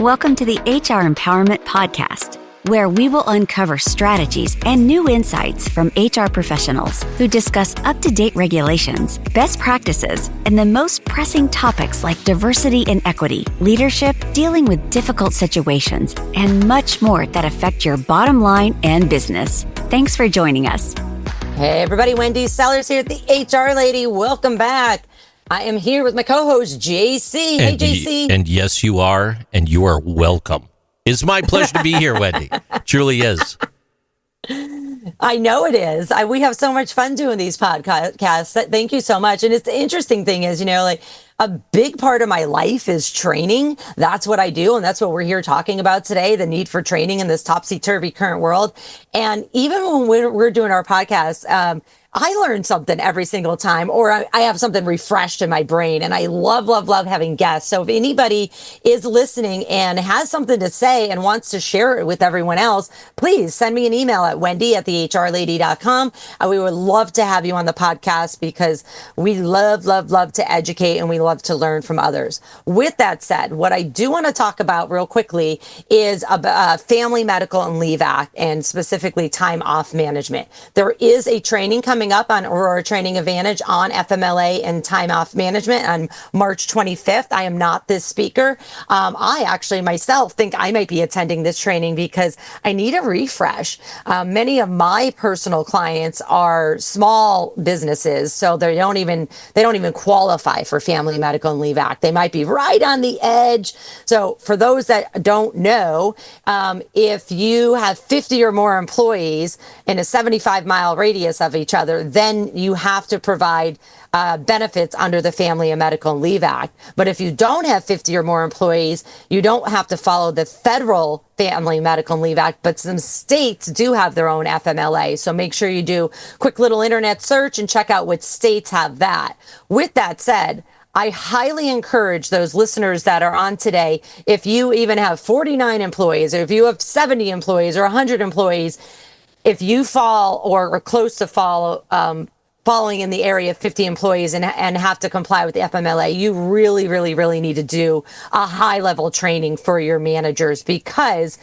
Welcome to the HR Empowerment Podcast, where we will uncover strategies and new insights from HR professionals who discuss up-to-date regulations, best practices, and the most pressing topics like diversity and equity, leadership, dealing with difficult situations, and much more that affect your bottom line and business. Thanks for joining us. Hey everybody, Wendy Sellers here, the HR Lady. Welcome back. I am here with my co-host, JC. Hey, JC. And yes, you are, and you are welcome. It's my pleasure to be here, Wendy. Truly is. I know it is. We have so much fun doing these podcasts. Thank you so much. And it's the interesting thing is, like a big part of my life is training. That's what I do. And that's what we're here talking about today, the need for training in this topsy-turvy current world. And even when we're doing our podcast, I learn something every single time, or I have something refreshed in my brain, and I love having guests. So if anybody is listening and has something to say and wants to share it with everyone else, please send me an email at wendy@thehrlady.com. We would love to have you on the podcast because we love to educate and we love to learn from others. With that said, what I do want to talk about real quickly is Family Medical and Leave Act, and specifically time off management. There is a training coming up on Aurora Training Advantage on FMLA and time off management on March 25th. I am not this speaker. I actually myself think I might be attending this training because I need a refresh. Many of my personal clients are small businesses, so they don't even qualify for Family Medical and Leave Act. They might be right on the edge. So for those that don't know, if you have 50 or more employees in a 75-mile radius of each other, then you have to provide benefits under the Family and Medical and Leave Act. But if you don't have 50 or more employees, you don't have to follow the federal Family Medical and Leave Act, but some states do have their own FMLA. So make sure you do a quick little internet search and check out what states have that. With that said, I highly encourage those listeners that are on today, if you even have 49 employees, or if you have 70 employees or 100 employees, if you fall or are close to falling in the area of 50 employees and have to comply with the FMLA, you really need to do a high-level training for your managers, because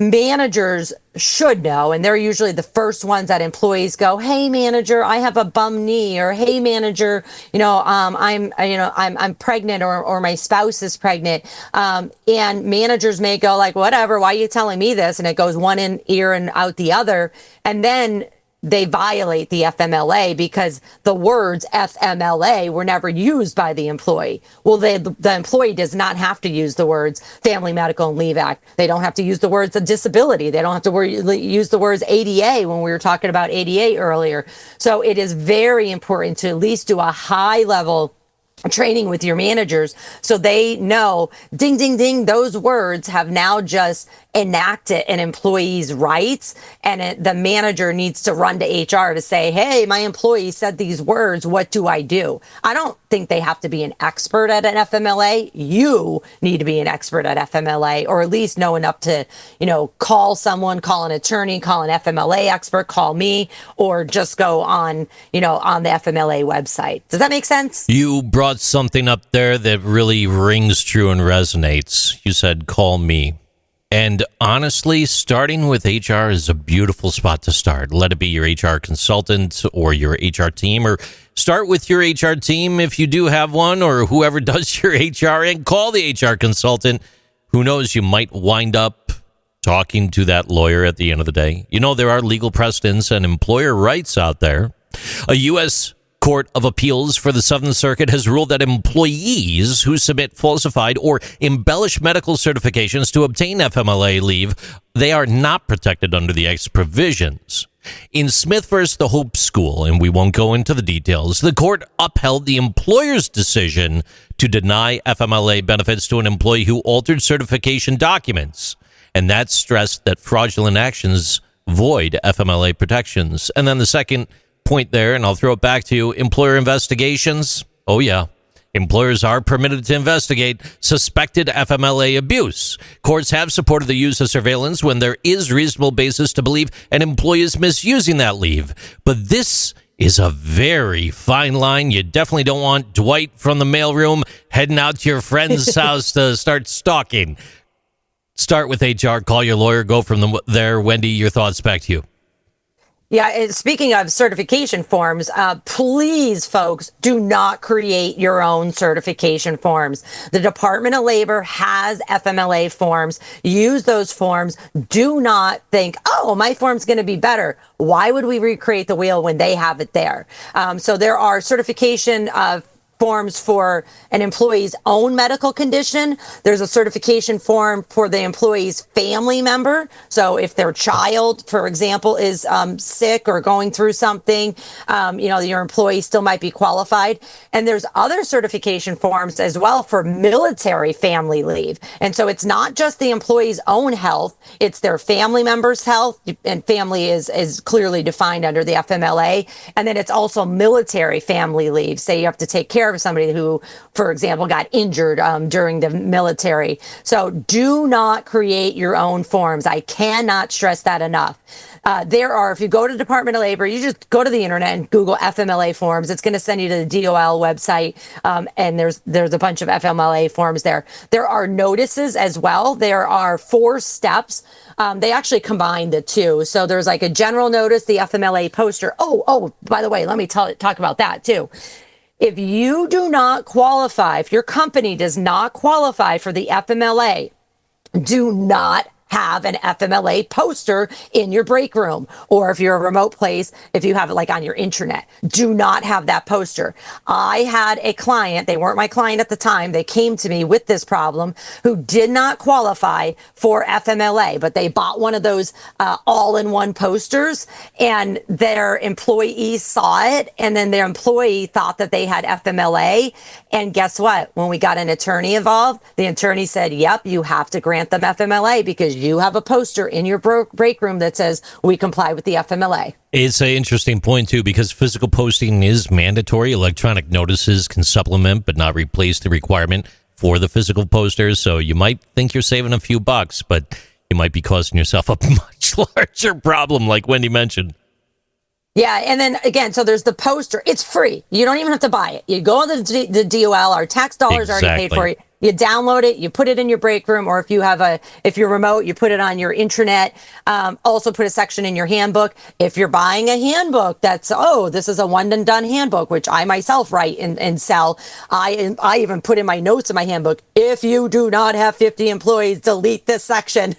managers should know, and they're usually the first ones that employees go, "Hey manager, I have a bum knee," or "Hey manager, I'm pregnant," or "My spouse is pregnant." And managers may go like, "Whatever, why are you telling me this?" And it goes one in ear and out the other. And then they violate the FMLA because the words FMLA were never used by the employee. Well, the employee does not have to use the words Family Medical and Leave Act. They don't have to use the words of disability. They don't have to use the words ADA when we were talking about ADA earlier. So it is very important to at least do a high level training with your managers so they know, ding, ding, ding, those words have now just enacted an employee's rights, and the manager needs to run to HR to say, "Hey, my employee said these words, what do I do?" I don't think they have to be an expert at an FMLA. You need to be an expert at FMLA, or at least know enough to, call someone, call an attorney, call an FMLA expert, call me, or just go on the FMLA website. Does that make sense? You brought something up there that really rings true and resonates. You said, "Call me." And honestly, starting with HR is a beautiful spot to start. Let it be your HR consultant or your HR team, or start with your HR team if you do have one, or whoever does your HR, and call the HR consultant. Who knows, you might wind up talking to that lawyer at the end of the day. There are legal precedents and employer rights out there. A U.S. Court of Appeals for the Southern Circuit has ruled that employees who submit falsified or embellished medical certifications to obtain FMLA leave, they are not protected under the Act's provisions. In Smith versus the Hope School, and we won't go into the details, the court upheld the employer's decision to deny FMLA benefits to an employee who altered certification documents, and that stressed that fraudulent actions void FMLA protections. And then the second point there, and I'll throw it back to you, employer investigations. Oh yeah, employers are permitted to investigate suspected FMLA abuse. Courts have supported the use of surveillance when there is reasonable basis to believe an employee is misusing that leave. But this is a very fine line. You definitely don't want Dwight from the mailroom heading out to your friend's house to start stalking. start with HR, call your lawyer, go from there. Wendy, your thoughts, back to you. Yeah, speaking of certification forms, please, folks, do not create your own certification forms. The Department of Labor has FMLA forms. Use those forms. Do not think, oh, my form's going to be better. Why would we recreate the wheel when they have it there? So there are certification forms for an employee's own medical condition. There's a certification form for the employee's family member. So if their child, for example, is sick or going through something, your employee still might be qualified. And there's other certification forms as well for military family leave. And so it's not just the employee's own health, it's their family member's health, and family is clearly defined under the FMLA. And then it's also military family leave. Say you have to take care of somebody who, for example, got injured during the military. So do not create your own forms. I cannot stress that enough. If you go to the Department of Labor, you just go to the internet and Google FMLA forms. It's going to send you to the DOL website, and there's a bunch of FMLA forms there. There are notices as well. There are 4 steps. They actually combine the 2. So there's like a general notice, the FMLA poster. Oh, by the way, let me talk about that too. If you do not qualify, if your company does not qualify for the FMLA, do not have an FMLA poster in your break room. Or if you're a remote place, if you have it like on your intranet, do not have that poster. I had a client, they weren't my client at the time, they came to me with this problem, who did not qualify for FMLA, but they bought one of those all-in-one posters, and their employees saw it, and then their employee thought that they had FMLA. And guess what? When we got an attorney involved, the attorney said, yep, you have to grant them FMLA because you have a poster in your break room that says we comply with the FMLA. It's an interesting point, too, because physical posting is mandatory. Electronic notices can supplement but not replace the requirement for the physical posters. So you might think you're saving a few bucks, but you might be causing yourself a much larger problem, like Wendy mentioned. Yeah, and then again, so there's the poster. It's free. You don't even have to buy it. You go on the DOL. Our tax dollars already paid for it. You download it, you put it in your break room, or if you're remote, you put it on your intranet. Also put a section in your handbook. If you're buying a handbook that's, this is a one and done handbook, which I myself write and sell. I even put in my notes in my handbook, if you do not have 50 employees, delete this section.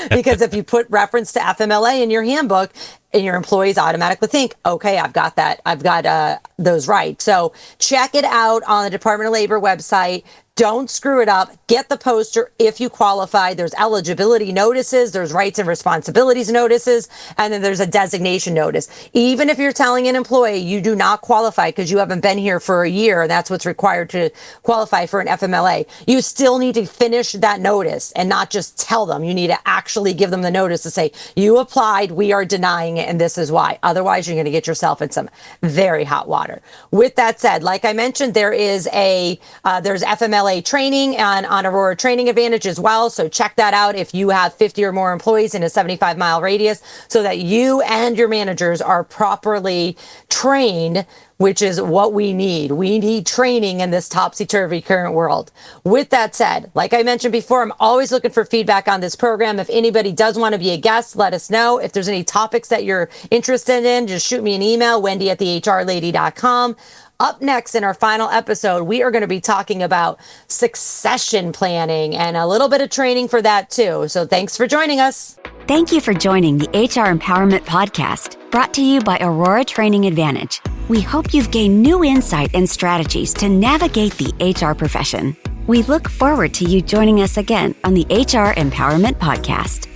Because if you put reference to FMLA in your handbook, and your employees automatically think, okay, I've got that. I've got those right. So check it out on the Department of Labor website. Don't screw it up. Get the poster if you qualify. There's eligibility notices, there's rights and responsibilities notices, and then there's a designation notice. Even if you're telling an employee you do not qualify because you haven't been here for a year, and that's what's required to qualify for an FMLA, you still need to finish that notice and not just tell them. You need to actually give them the notice to say, you applied, we are denying it, and this is why. Otherwise, you're going to get yourself in some very hot water. With that said, like I mentioned, there's FMLA training on Aurora Training Advantage as well. So check that out if you have 50 or more employees in a 75-mile radius, so that you and your managers are properly trained, which is what we need. We need training in this topsy-turvy current world. With that said, like I mentioned before, I'm always looking for feedback on this program. If anybody does want to be a guest, let us know. If there's any topics that you're interested in, just shoot me an email, wendy@thehrlady.com. Up next in our final episode, we are going to be talking about succession planning and a little bit of training for that too. So thanks for joining us. Thank you for joining the HR Empowerment Podcast, brought to you by Aurora Training Advantage. We hope you've gained new insight and strategies to navigate the HR profession. We look forward to you joining us again on the HR Empowerment Podcast.